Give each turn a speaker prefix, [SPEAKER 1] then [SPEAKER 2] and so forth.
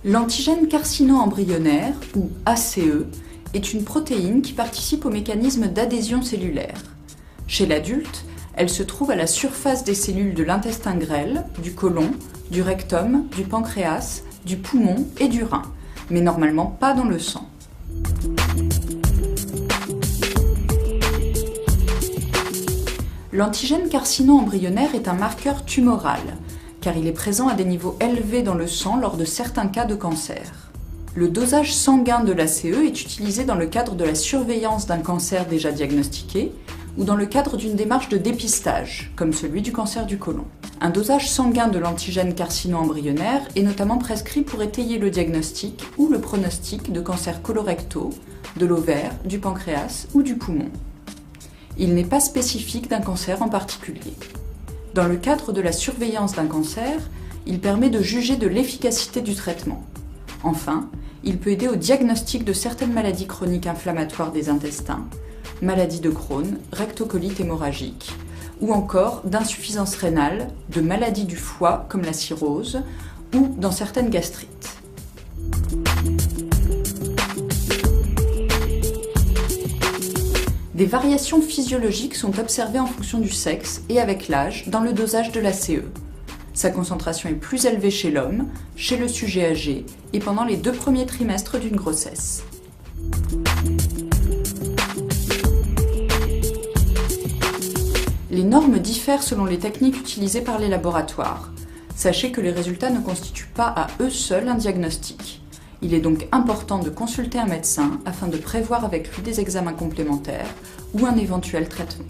[SPEAKER 1] L'antigène carcino-embryonnaire, ou ACE, est une protéine qui participe au mécanisme d'adhésion cellulaire. Chez l'adulte, elle se trouve à la surface des cellules de l'intestin grêle, du côlon, du rectum, du pancréas, du poumon et du rein, mais normalement pas dans le sang. L'antigène carcino-embryonnaire est un marqueur tumoral, car il est présent à des niveaux élevés dans le sang lors de certains cas de cancer. Le dosage sanguin de l'ACE est utilisé dans le cadre de la surveillance d'un cancer déjà diagnostiqué ou dans le cadre d'une démarche de dépistage, comme celui du cancer du côlon. Un dosage sanguin de l'antigène carcino-embryonnaire est notamment prescrit pour étayer le diagnostic ou le pronostic de cancers colorectaux, de l'ovaire, du pancréas ou du poumon. Il n'est pas spécifique d'un cancer en particulier. Dans le cadre de la surveillance d'un cancer, il permet de juger de l'efficacité du traitement. Enfin, il peut aider au diagnostic de certaines maladies chroniques inflammatoires des intestins, maladies de Crohn, rectocolite hémorragique, ou encore d'insuffisance rénale, de maladies du foie comme la cirrhose, ou dans certaines gastrites. Des variations physiologiques sont observées en fonction du sexe et avec l'âge dans le dosage de l'ACE. Sa concentration est plus élevée chez l'homme, chez le sujet âgé et pendant les 2 premiers trimestres d'une grossesse. Les normes diffèrent selon les techniques utilisées par les laboratoires. Sachez que les résultats ne constituent pas à eux seuls un diagnostic. Il est donc important de consulter un médecin afin de prévoir avec lui des examens complémentaires ou un éventuel traitement.